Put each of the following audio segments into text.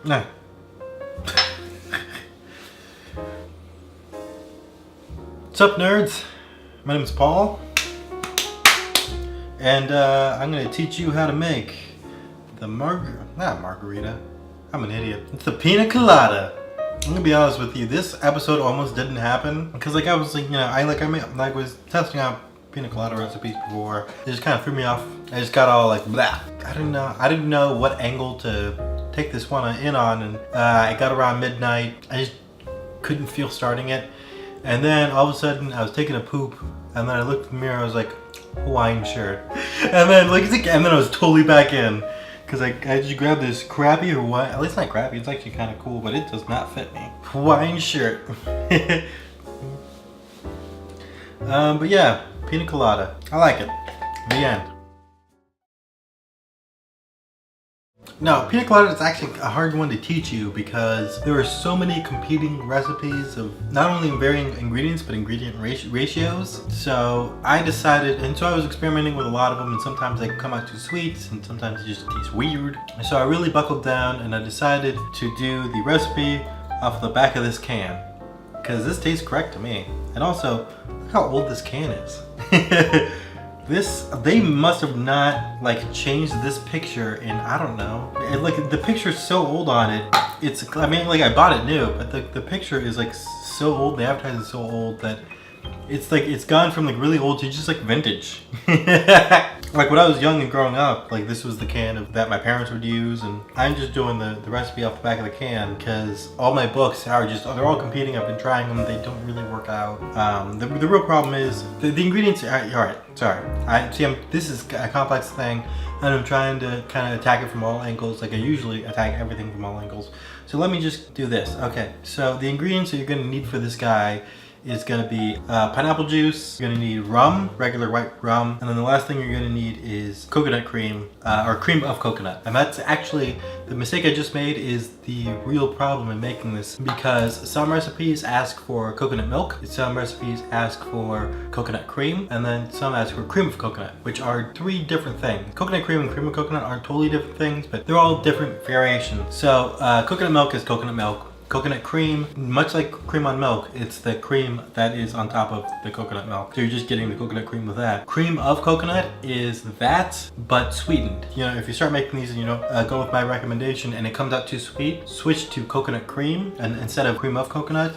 Nah. What's up, nerds? My name is Paul, and I'm gonna teach you how to make the not margarita. I'm an idiot. It's the Pina Colada. I'm gonna be honest with you. This episode almost didn't happen because, like, I was like, I was testing out Pina Colada recipes before. It just kind of threw me off. I just got all like blah. I didn't know what angle to take this one in on, and I got around midnight. I just couldn't feel starting it. And then all of a sudden I was taking a poop, and then I looked in the mirror, I was like, Hawaiian shirt. And then I was totally back in. Cause I just grabbed this crappy Hawaiian, at least not crappy, it's actually kind of cool, but it does not fit me. Hawaiian shirt. But yeah, Pina Colada. I like it. The end. Now, Pina Colada is actually a hard one to teach you because there are so many competing recipes of not only varying ingredients, but ingredient ratios. So I decided, and so I was experimenting with a lot of them, and sometimes they come out too sweet, and sometimes it just tastes weird. So I really buckled down, and I decided to do the recipe off the back of this can, because this tastes correct to me. And also, look how old this can is. They must have not like changed this picture in, I don't know. Like the picture's so old on it. I bought it new, but the picture is like so old, the advertising is so old that it's gone from like really old to just like vintage. Like when I was young and growing up, like this was the can that my parents would use, and I'm just doing the recipe off the back of the can because all my books are they're all competing. I've been trying them, they don't really work out. The real problem is the ingredients are, alright, sorry. This is a complex thing, and I'm trying to kind of attack it from all angles, like I usually attack everything from all angles. So let me just do this. Okay, so the ingredients that you're gonna need for this guy is going to be pineapple juice, you're going to need rum, regular white rum, and then the last thing you're going to need is coconut cream, or cream of coconut. And that's actually, the mistake I just made is the real problem in making this, because some recipes ask for coconut milk, some recipes ask for coconut cream, and then some ask for cream of coconut, which are three different things. Coconut cream and cream of coconut aren't totally different things, but they're all different variations. So coconut milk is coconut milk. Coconut cream, much like cream on milk, it's the cream that is on top of the coconut milk. So you're just getting the coconut cream with that. Cream of coconut is that, but sweetened. If you start making these and go with my recommendation and it comes out too sweet, switch to coconut cream and instead of cream of coconut,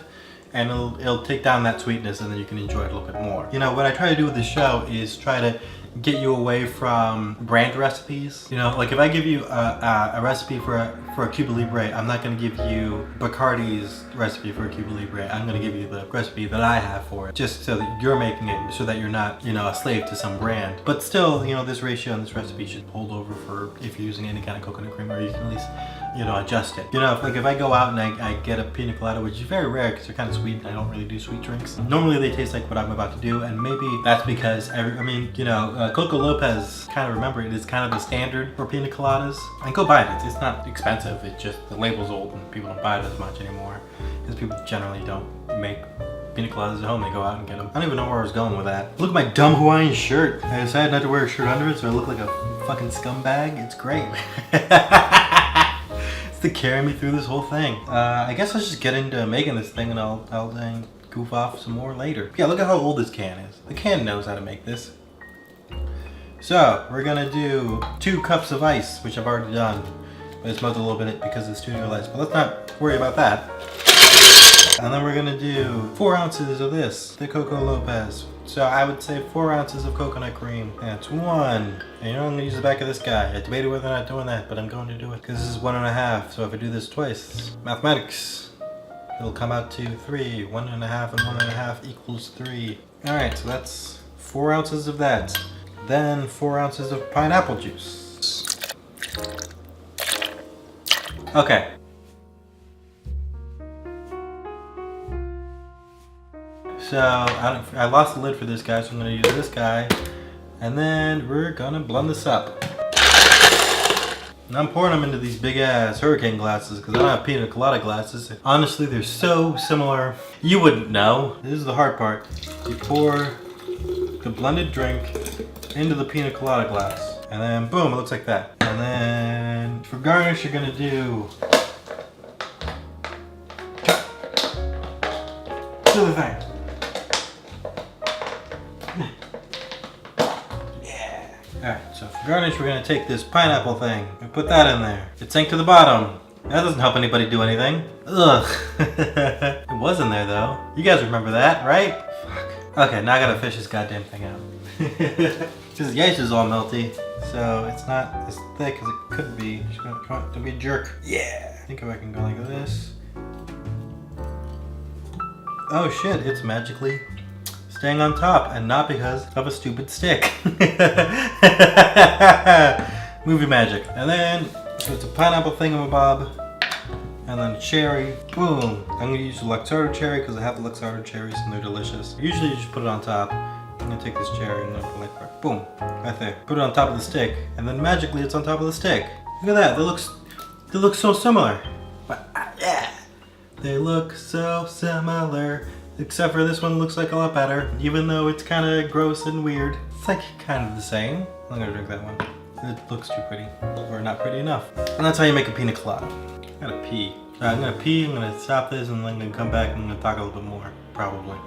and it'll take down that sweetness, and then you can enjoy it a little bit more. What I try to do with this show is try to get you away from brand recipes. Like if I give you a recipe for a Cuba Libre, I'm not going to give you Bacardi's recipe for a Cuba Libre. I'm going to give you the recipe that I have for it, just so that you're making it, so that you're not, a slave to some brand. But still, this ratio and this recipe should hold over for if you're using any kind of coconut cream, or you can at least, adjust it. If I go out and I get a Pina Colada, which is very rare because they're kind of sweet and I don't really do sweet drinks. Normally they taste like what I'm about to do, and maybe that's because Coco Lopez, it is kind of the standard for Pina Coladas. And go buy it. It's not expensive. It's just the label's old and people don't buy it as much anymore because people generally don't make Pina Coladas at home. They go out and get them. I don't even know where I was going with that. Look at my dumb Hawaiian shirt. I decided not to wear a shirt under it, so I look like a fucking scumbag. It's great. It's to carry me through this whole thing. I guess let's just get into making this thing, and I'll goof off some more later. Yeah, look at how old this can is. The can knows how to make this. So we're gonna do 2 cups of ice, which I've already done, but it's melted a little bit because it's studio lights, but let's not worry about that. And then we're gonna do 4 ounces of this, the Coco Lopez. So I would say 4 ounces of coconut cream. That's 1. And I'm gonna use the back of this guy. I debated whether or not doing that, but I'm going to do it because this is 1.5. So if I do this twice, mathematics, it'll come out to 3. 1.5 and 1.5 equals 3. All right, so that's 4 ounces of that. Then 4 ounces of pineapple juice. Okay. So I lost the lid for this guy, so I'm gonna use this guy, and then we're gonna blend this up. And I'm pouring them into these big ass hurricane glasses because I don't have Pina Colada glasses. Honestly, they're so similar. You wouldn't know. This is the hard part. You pour the blended drink into the Pina Colada glass, and then boom, it looks like that. And then for garnish, you're gonna do to the thing. Yeah. Alright, so for garnish, we're gonna take this pineapple thing and put that in there. It sank to the bottom. That doesn't help anybody do anything. Ugh. It was in there though. You guys remember that, right? Fuck. Okay, now I gotta fish this goddamn thing out. Because the ice is all melty, so it's not as thick as it could be. Just gonna try to be a jerk. Yeah. I think if I can go like this. Oh shit, it's magically staying on top and not because of a stupid stick. Movie magic. And then, so it's a pineapple thingamabob. And then a cherry. Boom. I'm gonna use the Luxardo cherry because I have the Luxardo cherries and they're delicious. Usually you just put it on top. I'm gonna take this cherry and I'm gonna put it like, boom, right there. Put it on top of the stick, and then magically it's on top of the stick. Look at that. They look so similar. But, yeah. They look so similar. Except for this one looks like a lot better, even though it's kind of gross and weird. It's like kind of the same. I'm gonna drink that one. It looks too pretty, or not pretty enough. And that's how you make a pina colada. I gotta pee. Alright, I'm gonna pee, I'm gonna stop this, and then I'm gonna come back and I'm gonna talk a little bit more, probably.